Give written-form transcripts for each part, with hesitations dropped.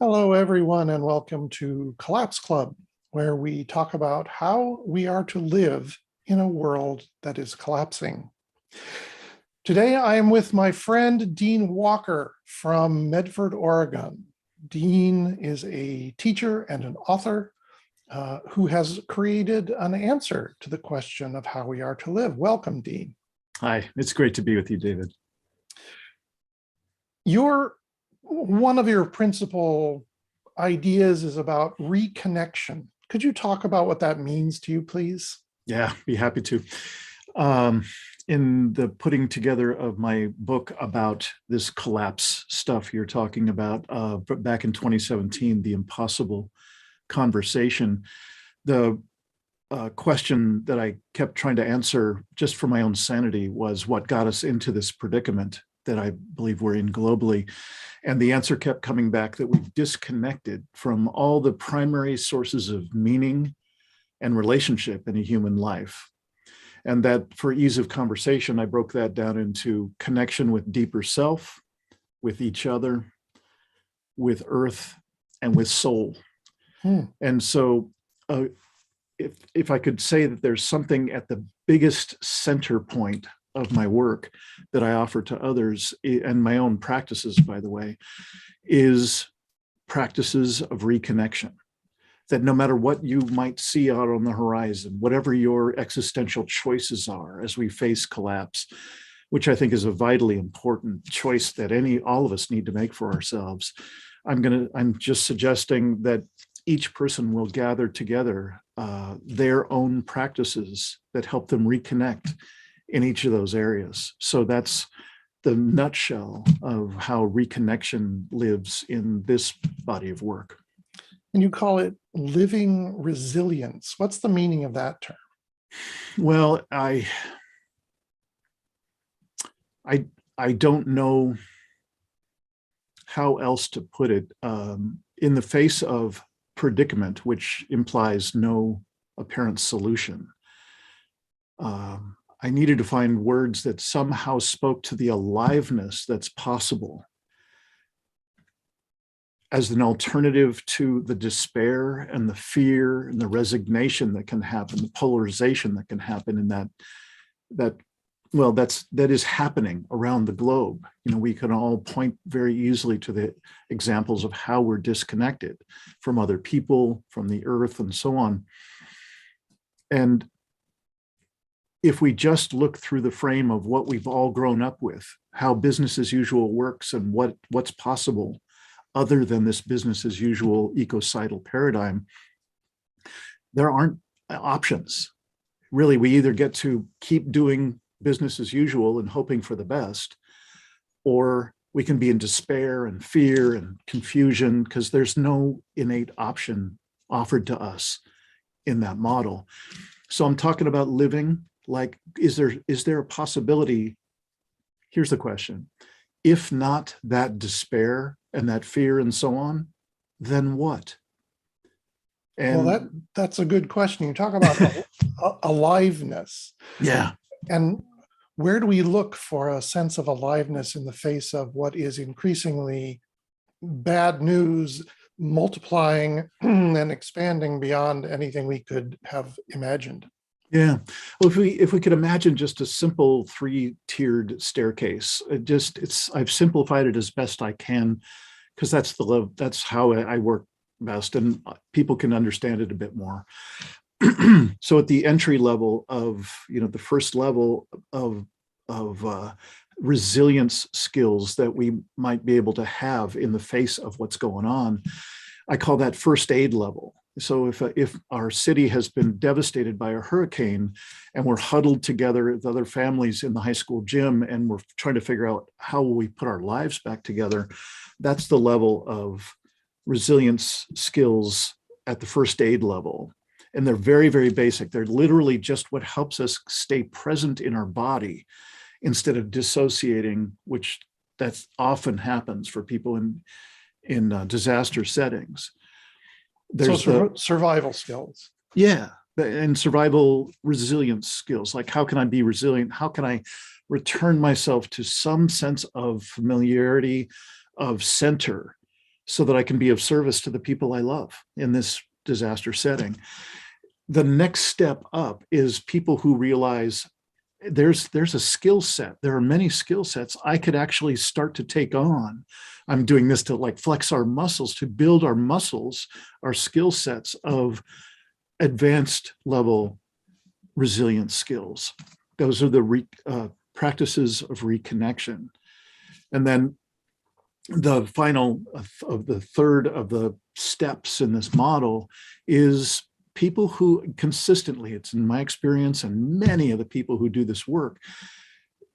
Hello, everyone, and welcome to Collapse Club, where we talk about how we are to live in a world that is collapsing. Today, I am with my friend, Dean Walker from Medford, Oregon. Dean is a teacher and an author who has created an answer to the question of how we are to live. Welcome, Dean. Hi, it's great to be with you, David. One of your principal ideas is about reconnection. Could you talk about what that means to you, please? Yeah, be happy to. In the putting together of my book about this collapse stuff you're talking about, back in 2017, The Impossible Conversation, the question that I kept trying to answer just for my own sanity was what got us into this predicament that I believe we're in globally. And the answer kept coming back that we've disconnected from all the primary sources of meaning and relationship in a human life. And that for ease of conversation, I broke that down into connection with deeper self, with each other, with earth, and with soul. And so if I could say that there's something at the biggest center point of my work that I offer to others, and my own practices, by the way, is practices of reconnection. That no matter what you might see out on the horizon, whatever your existential choices are as we face collapse, which I think is a vitally important choice that all of us need to make for ourselves, I'm just suggesting that each person will gather together their own practices that help them reconnect in each of those areas. So that's the nutshell of how reconnection lives in this body of work. And you call it living resilience. What's the meaning of that term? Well, I don't know how else to put it. In the face of predicament, which implies no apparent solution, I needed to find words that somehow spoke to the aliveness that's possible as an alternative to the despair and the fear and the resignation that can happen, the polarization that can happen in that is happening around the globe. You know, we can all point very easily to the examples of how we're disconnected from other people, from the earth, and so on. And if we just look through the frame of what we've all grown up with, how business as usual works and what's possible other than this business as usual ecocidal paradigm, there aren't options. Really, we either get to keep doing business as usual and hoping for the best, or we can be in despair and fear and confusion because there's no innate option offered to us in that model. So I'm talking about living like, is there a possibility? Here's the question. If not that despair and that fear and so on, then what? And well, that's a good question. You talk about aliveness. Yeah. And where do we look for a sense of aliveness in the face of what is increasingly bad news, multiplying and expanding beyond anything we could have imagined? Yeah. Well, if we could imagine just a simple 3-tiered staircase, I've simplified it as best I can, because that's how I work best, and people can understand it a bit more. So at the entry level of, the first level of resilience skills that we might be able to have in the face of what's going on, I call that first aid level. So if our city has been devastated by a hurricane and we're huddled together with other families in the high school gym and we're trying to figure out how will we put our lives back together, that's the level of resilience skills at the first aid level. And they're very, very basic. They're literally just what helps us stay present in our body instead of dissociating, which that often happens for people in disaster settings. There's survival skills. Yeah, and survival resilience skills. Like, how can I be resilient? How can I return myself to some sense of familiarity, of center, so that I can be of service to the people I love in this disaster setting. The next step up is people who realize there's a skill set. There are many skill sets I could actually start to take on. I'm doing this to like flex our muscles, to build our muscles, our skill sets of advanced level resilience skills. Those are the practices of reconnection. And then the final of the third of the steps in this model is people who consistently, it's in my experience and many of the people who do this work,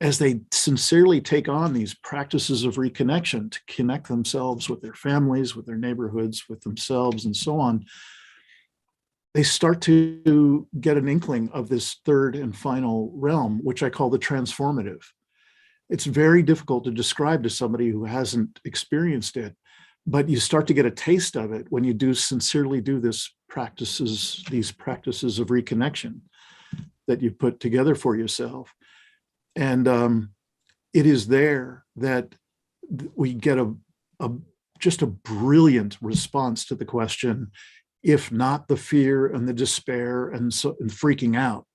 as they sincerely take on these practices of reconnection to connect themselves with their families, with their neighborhoods, with themselves, and so on, they start to get an inkling of this third and final realm, which I call the transformative. It's very difficult to describe to somebody who hasn't experienced it, but you start to get a taste of it when you do sincerely do these practices of reconnection that you put together for yourself. And it is there that we get just a brilliant response to the question, if not the fear and the despair and freaking out,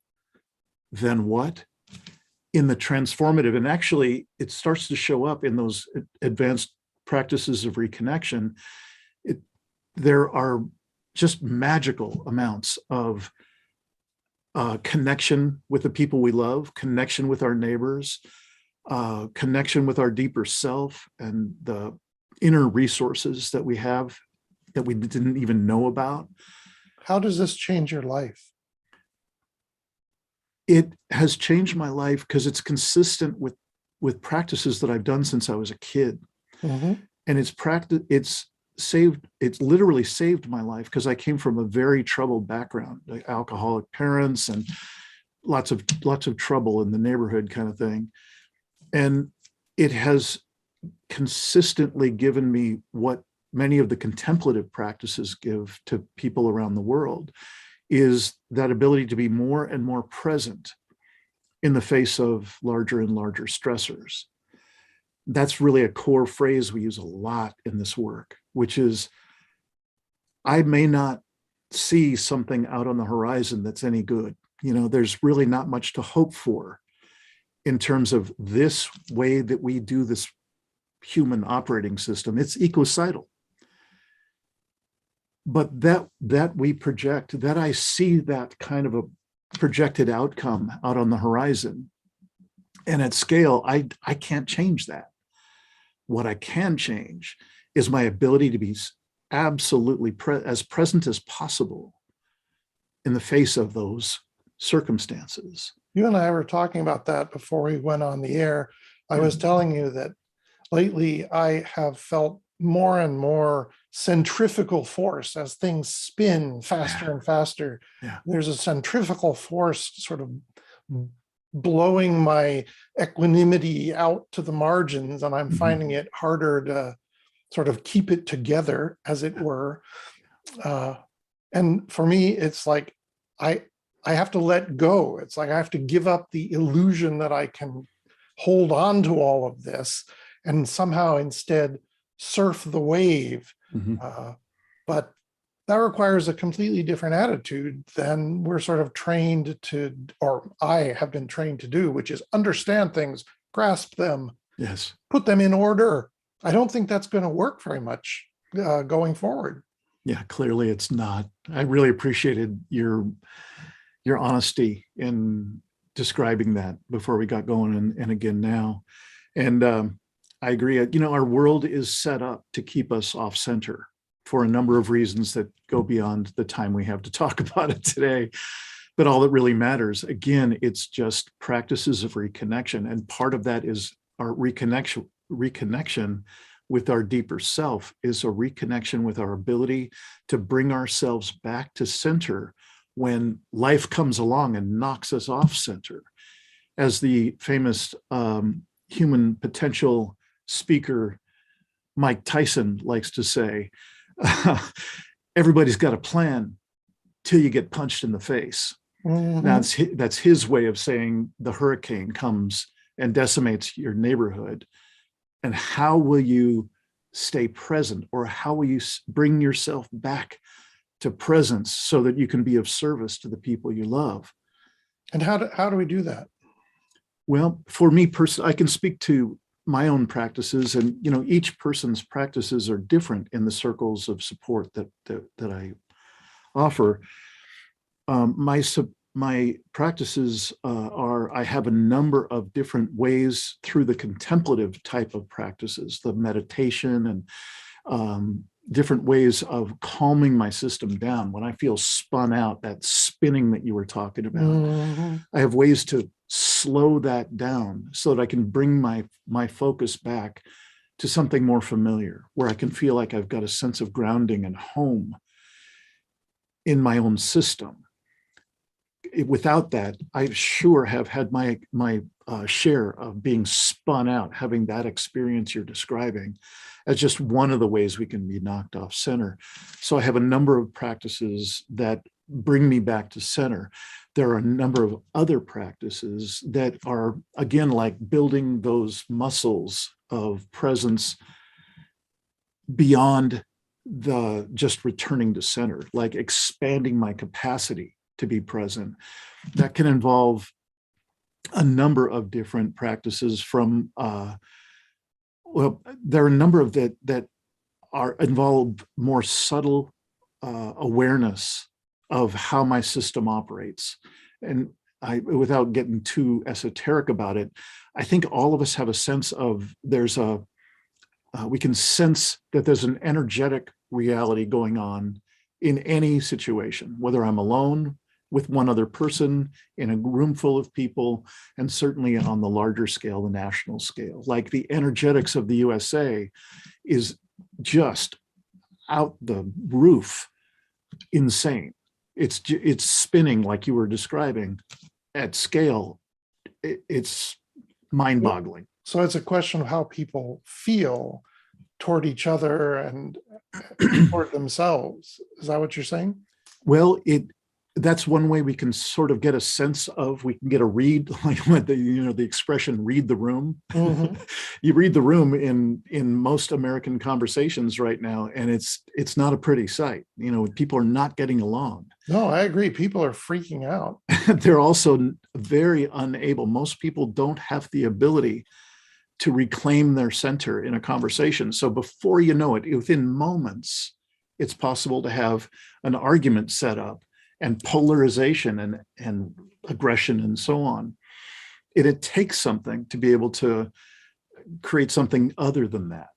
then what? In the transformative, and actually it starts to show up in those advanced practices of reconnection. There are just magical amounts of connection with the people we love, connection with our neighbors, connection with our deeper self, and the inner resources that we have that we didn't even know about. How does this change your life? It has changed my life because it's consistent with practices that I've done since I was a kid. Mm-hmm. And it's literally saved my life because I came from a very troubled background, like alcoholic parents and lots of trouble in the neighborhood kind of thing. And it has consistently given me what many of the contemplative practices give to people around the world, is that ability to be more and more present in the face of larger and larger stressors. That's really a core phrase we use a lot in this work, which is, I may not see something out on the horizon that's any good. There's really not much to hope for in terms of this way that we do this human operating system. It's ecocidal. But that we project, that I see that kind of a projected outcome out on the horizon. And at scale, I can't change that. What I can change is my ability to be absolutely as present as possible in the face of those circumstances. You and I were talking about that before we went on the air. I was telling you that lately I have felt more and more centrifugal force as things spin faster and faster. Yeah. There's a centrifugal force sort of blowing my equanimity out to the margins, and I'm finding it harder to sort of keep it together, as it were. And for me, it's like I have to let go. It's like I have to give up the illusion that I can hold on to all of this and somehow instead surf the wave. But that requires a completely different attitude than we're sort of trained to, or I have been trained to do, which is understand things, grasp them, yes, put them in order. I don't think that's going to work very much going forward. Yeah, clearly it's not. I really appreciated your honesty in describing that before we got going, and again now. And I agree. Our world is set up to keep us off center for a number of reasons that go beyond the time we have to talk about it today. But all that really matters, again, it's just practices of reconnection. And part of that is our reconnection with our deeper self, is a reconnection with our ability to bring ourselves back to center when life comes along and knocks us off center. As the famous human potential speaker Mike Tyson likes to say, everybody's got a plan till you get punched in the face. Now, that's his way of saying the hurricane comes and decimates your neighborhood. And how will you stay present, or how will you bring yourself back to presence so that you can be of service to the people you love? And how do we do that? Well, for me personally, I can speak to my own practices, and each person's practices are different in the circles of support that I offer. My practices are, I have a number of different ways through the contemplative type of practices, the meditation and different ways of calming my system down. When I feel spun out, that spinning that you were talking about, Mm-hmm. I have ways to slow that down so that I can bring my focus back to something more familiar, where I can feel like I've got a sense of grounding and home in my own system. Without that, I sure have had my share of being spun out, having that experience you're describing as just one of the ways we can be knocked off center. So I have a number of practices that bring me back to center. There are a number of other practices that are, again, like building those muscles of presence beyond the just returning to center, like expanding my capacity to be present. That can involve a number of different practices from, well, there are a number of that are involved more subtle awareness of how my system operates. And without getting too esoteric about it, I think all of us have a sense of we can sense that there's an energetic reality going on in any situation, whether I'm alone, with one other person, in a room full of people, and certainly on the larger scale, the national scale. Like the energetics of the USA is just out the roof, insane. It's spinning like you were describing at scale. It's mind-boggling. So it's a question of how people feel toward each other and toward themselves. Is that what you're saying? Well, that's one way we can sort of get a sense of, we can get a read, like what the expression "read the room." Mm-hmm. You read the room in most American conversations right now, and it's not a pretty sight. People are not getting along. No, I agree. People are freaking out. They're also very unable. Most people don't have the ability to reclaim their center in a conversation. So before you know it, within moments, it's possible to have an argument set up, and polarization and aggression and so on. It takes something to be able to create something other than that.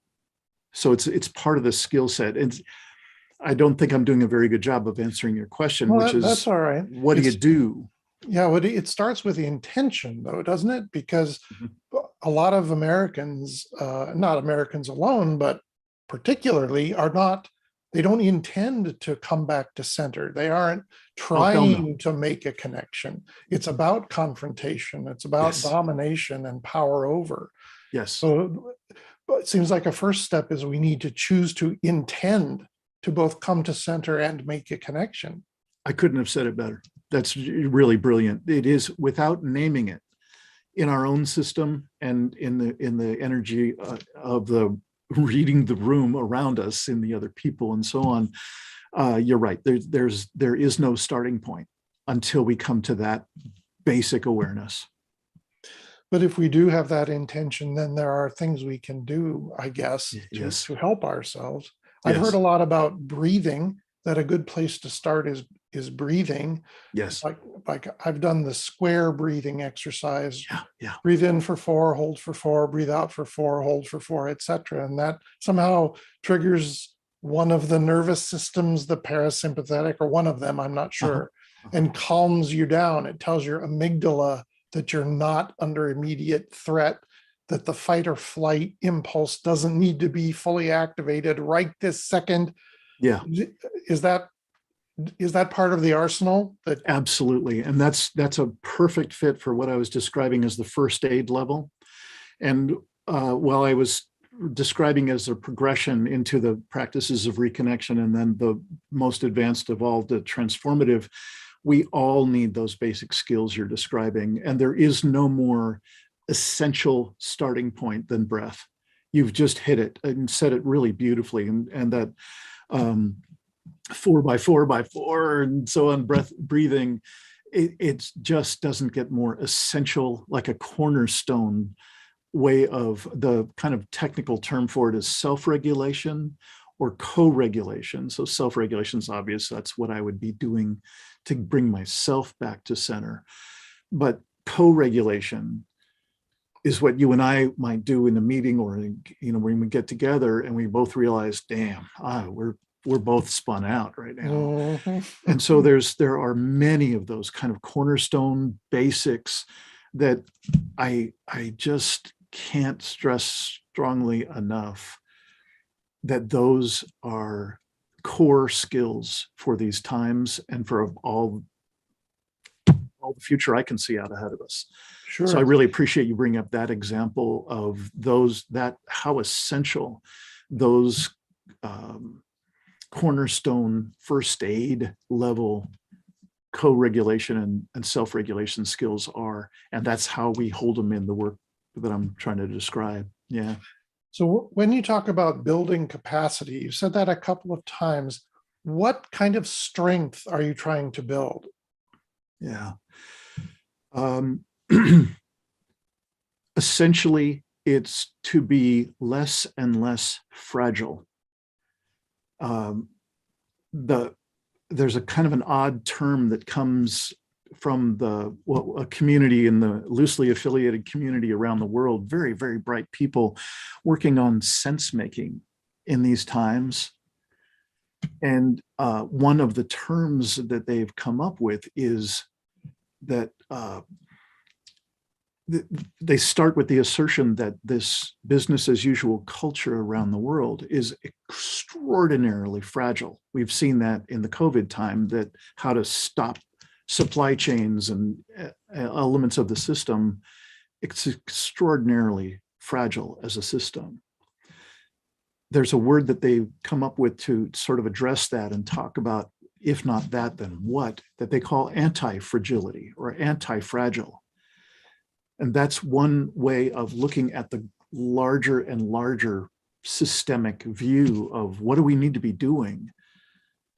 So it's part of the skill set. And I don't think I'm doing a very good job of answering your question, Well, which is, that's all right. What do you do? Yeah, well, it starts with the intention, though, doesn't it? Because a lot of Americans, not Americans alone, but particularly, they don't intend to come back to center. They aren't trying to make a connection. It's about confrontation. It's about domination and power over. Yes. So it seems like a first step is we need to choose to intend to both come to center and make a connection. I couldn't have said it better. That's really brilliant. It is, without naming it, in our own system and in the energy of the reading the room around us, in the other people and so on. You're right. There is no starting point until we come to that basic awareness. But if we do have that intention, then there are things we can do, I guess, to help ourselves. I've heard a lot about breathing, that a good place to start is breathing. Yes. Like I've done the square breathing exercise. Yeah. Breathe in for 4, hold for 4, breathe out for 4, hold for 4, etc. And that somehow triggers one of the nervous systems, the parasympathetic, or one of them, I'm not sure, and calms you down. It tells your amygdala that you're not under immediate threat, that the fight or flight impulse doesn't need to be fully activated right this second. Yeah. Is that part of the arsenal? Absolutely. And that's a perfect fit for what I was describing as the first aid level. And while I was describing as a progression into the practices of reconnection, and then the most advanced evolved to transformative, we all need those basic skills you're describing. And there is no more essential starting point than breath. you've just hit it and said it really beautifully. And that 4x4x4 and so on, breathing, it just doesn't get more essential, like a cornerstone way of, the kind of technical term for it is self-regulation or co-regulation. So self-regulation is obvious. That's what I would be doing to bring myself back to center. But co-regulation is what you and I might do in a meeting, or, when we get together and we both realize, damn, we're both spun out right now. Mm-hmm. And so there are many of those kind of cornerstone basics that I just can't stress strongly enough, that those are core skills for these times and for all the future I can see out ahead of us. Sure. So I really appreciate you bringing up that example of how essential those cornerstone first aid level co-regulation and self-regulation skills are. And that's how we hold them in the work that I'm trying to describe. Yeah. So when you talk about building capacity, you said that a couple of times. What kind of strength are you trying to build? Yeah. Essentially, it's to be less and less fragile. There's a kind of an odd term that comes from a community in the loosely affiliated community around the world, very, very bright people working on sense making in these times. And one of the terms that they've come up with is that they start with the assertion that this business as usual culture around the world is extraordinarily fragile. We've seen that in the COVID time, that how to stop supply chains and elements of the system, it's extraordinarily fragile as a system. There's a word that they've come up with to sort of address that and talk about, if not that, then what, that they call anti-fragility or anti-fragile. And that's one way of looking at the larger and larger systemic view of what do we need to be doing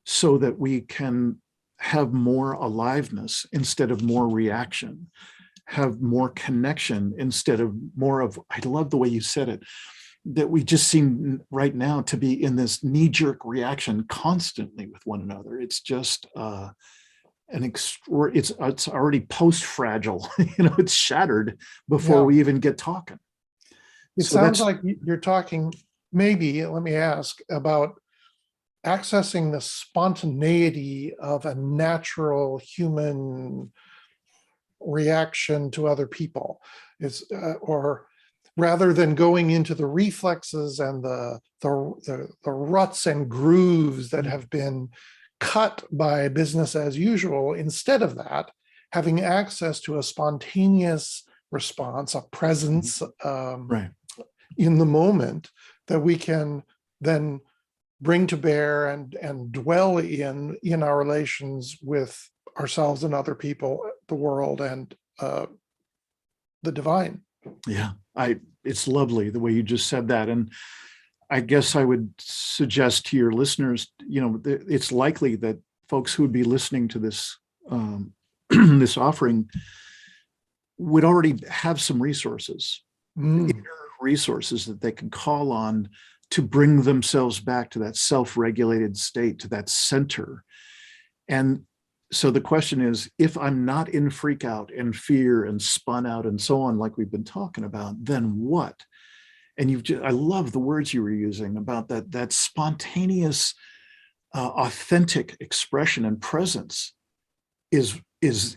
so that we can have more aliveness instead of more reaction, have more connection instead of more of, I love the way you said it, that we just seem right now to be in this knee-jerk reaction constantly with one another. It's just it's already post-fragile, it's shattered before we even get talking. It sounds like you're talking, maybe, let me ask, about accessing the spontaneity of a natural human reaction to other people. Or rather than going into the reflexes and the ruts and grooves that have been cut by business as usual, instead of that, having access to a spontaneous response, a presence in the moment that we can then bring to bear and dwell in our relations with ourselves and other people, the world, and the divine. Yeah, it's lovely the way you just said that. And I guess I would suggest to your listeners, it's likely that folks who would be listening to this this offering would already have some resources, inner resources that they can call on to bring themselves back to that self-regulated state, to that center. And so the question is, if I'm not in freak out and fear and spun out and so on, like we've been talking about, then what? And I love the words you were using about that spontaneous, authentic expression and presence is,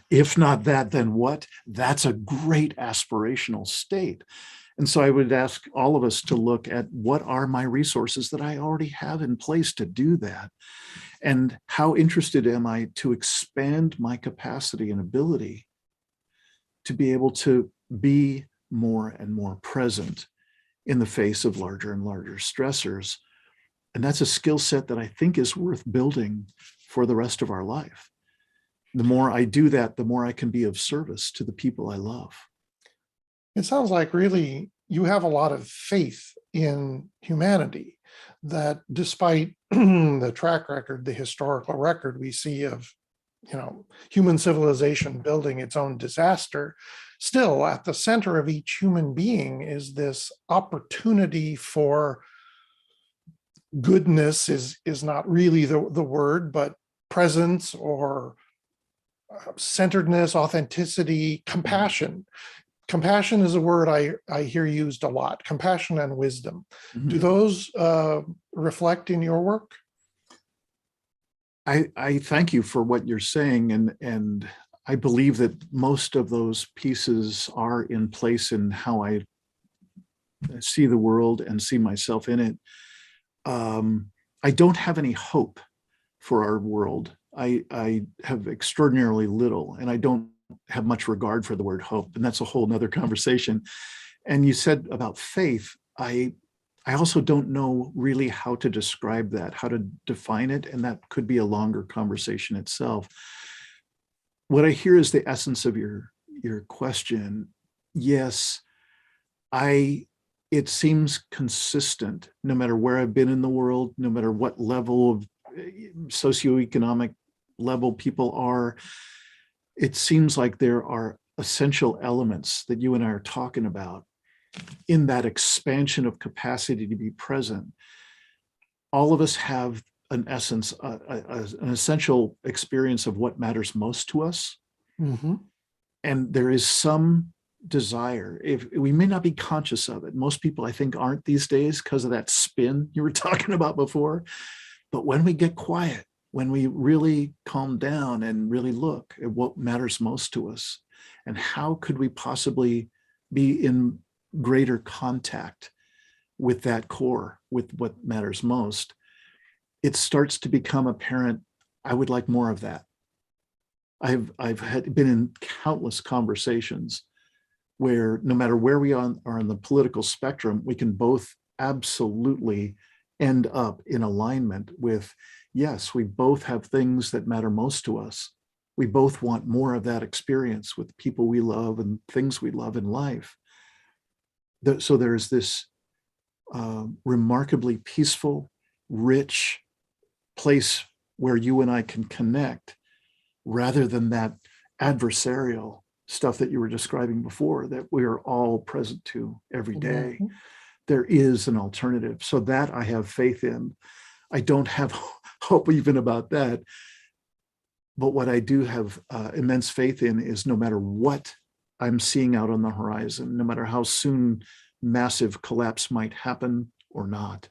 if not that, then what? That's a great aspirational state. And so I would ask all of us to look at, what are my resources that I already have in place to do that? And how interested am I to expand my capacity and ability to be able to be more and more present in the face of larger and larger stressors? And that's a skill set that I think is worth building for the rest of our life. The more I do that, the more I can be of service to the people I love. It sounds like really you have a lot of faith in humanity, that despite the track record, the historical record we see of, human civilization building its own disaster, still at the center of each human being is this opportunity for goodness is not really the word, but presence or centeredness, authenticity, compassion. Compassion is a word I hear used a lot, compassion and wisdom. Mhm. Do those reflect in your work? I thank you for what you're saying, and I believe that most of those pieces are in place in how I see the world and see myself in it. I don't have any hope for our world. I have extraordinarily little, and I don't have much regard for the word hope, and that's a whole nother conversation. And you said about faith, I also don't know really how to describe that, how to define it, and that could be a longer conversation itself. What I hear is the essence of your question. Yes, it seems consistent no matter where I've been in the world, no matter what level of socioeconomic level people are. It seems like there are essential elements that you and I are talking about in that expansion of capacity to be present. All of us have an essence, an essential experience of what matters most to us. Mm-hmm. And there is some desire, if we may not be conscious of it. Most people, I think, aren't these days because of that spin you were talking about before. But when we get quiet, when we really calm down and really look at what matters most to us and how could we possibly be in greater contact with that core, with what matters most, it starts to become apparent, I would like more of that. I've been in countless conversations where no matter where we are on the political spectrum, we can both absolutely end up in alignment with, yes, we both have things that matter most to us. We both want more of that experience with people we love and things we love in life. So there's this remarkably peaceful, rich place where you and I can connect rather than that adversarial stuff that you were describing before that we are all present to every day. Mm-hmm. There is an alternative. So that I have faith in. I don't have hope even about that. But what I do have immense faith in is no matter what I'm seeing out on the horizon, no matter how soon massive collapse might happen or not,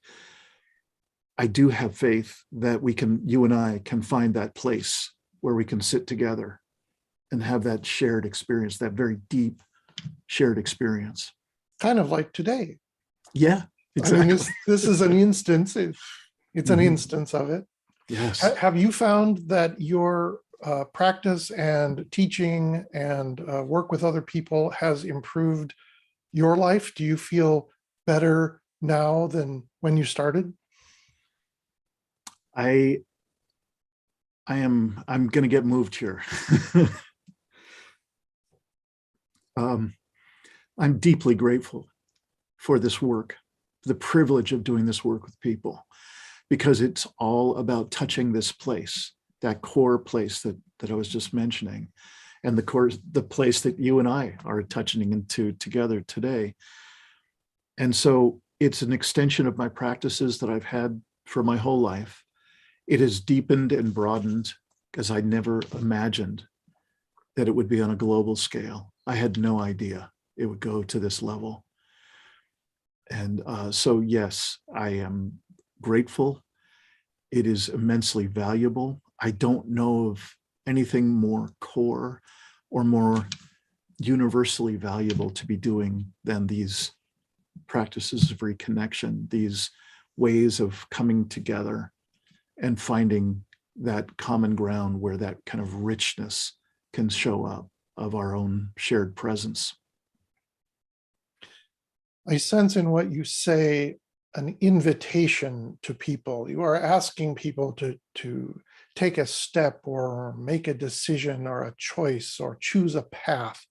I do have faith that you and I can find that place where we can sit together and have that shared experience, that very deep shared experience. Kind of like today. Yeah, exactly. I mean, this is an instance. It's an instance of it. Yes. Have you found that your practice and teaching and work with other people has improved your life? Do you feel better now than when you started? I'm going to get moved here. I'm deeply grateful for this work, the privilege of doing this work with people, because it's all about touching this place, that core place that I was just mentioning, and the place that you and I are touching into together today. And so it's an extension of my practices that I've had for my whole life. It has deepened and broadened because I never imagined that it would be on a global scale. I had no idea it would go to this level. And so, yes, I am grateful. It is immensely valuable. I don't know of anything more core or more universally valuable to be doing than these practices of reconnection, these ways of coming together and finding that common ground where that kind of richness can show up of our own shared presence. I sense in what you say an invitation to people. You are asking people to take a step or make a decision or a choice or choose a path.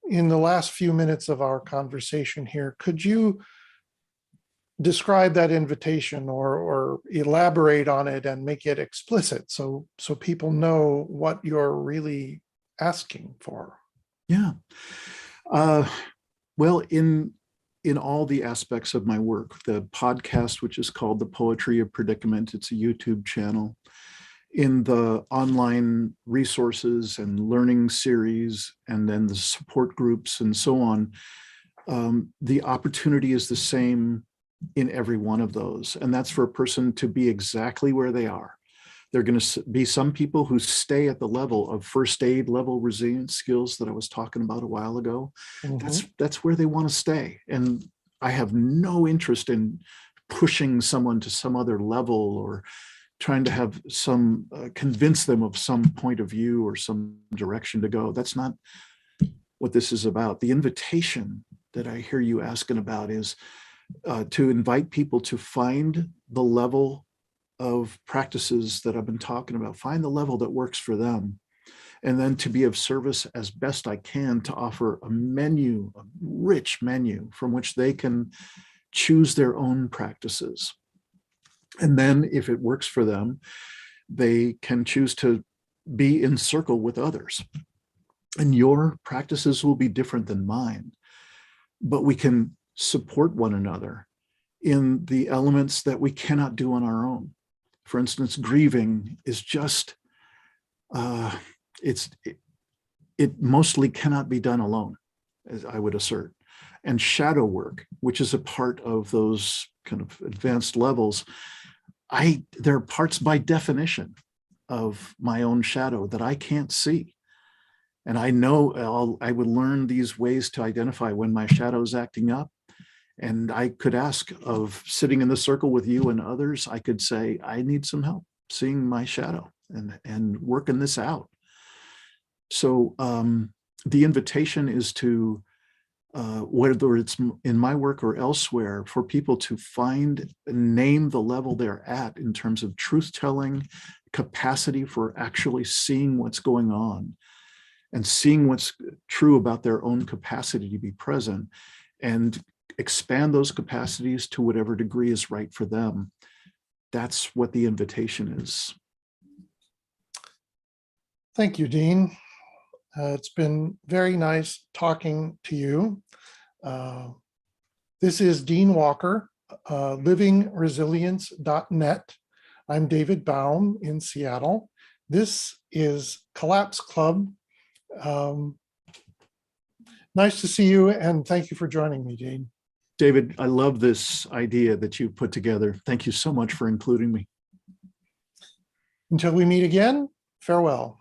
in the last few minutes of our conversation here, could you describe that invitation or elaborate on it and make it explicit so people know what you're really asking for? Yeah. Well, in all the aspects of my work, the podcast, which is called The Poetry of Predicament, it's a YouTube channel. In the online resources and learning series, and then the support groups and so on, the opportunity is the same in every one of those. And that's for a person to be exactly where they are. There are going to be some people who stay at the level of first aid level resilience skills that I was talking about a while ago. Mm-hmm. That's where they want to stay. And I have no interest in pushing someone to some other level or trying to have some convince them of some point of view or some direction to go. That's not what this is about. The invitation that I hear you asking about is to invite people to find the level of practices that I've been talking about, find the level that works for them, and then to be of service as best I can to offer a menu, a rich menu from which they can choose their own practices. And then if it works for them, they can choose to be in circle with others. And your practices will be different than mine, but we can support one another in the elements that we cannot do on our own. For instance, grieving is just, it mostly cannot be done alone, as I would assert. And shadow work, which is a part of those kind of advanced levels, there are parts by definition of my own shadow that I can't see. And I know I would learn these ways to identify when my shadow is acting up. And I could ask of sitting in the circle with you and others, I could say, I need some help seeing my shadow and working this out. So the invitation is to, whether it's in my work or elsewhere, for people to find and name the level they're at in terms of truth-telling, capacity for actually seeing what's going on and seeing what's true about their own capacity to be present, and expand those capacities to whatever degree is right for them. That's what the invitation is. Thank you, Dean. It's been very nice talking to you. This is Dean Walker, livingresilience.net. I'm David Baum in Seattle. This is Collapse Club. Nice to see you, and thank you for joining me, Dean. David, I love this idea that you put together. Thank you so much for including me. Until we meet again, farewell.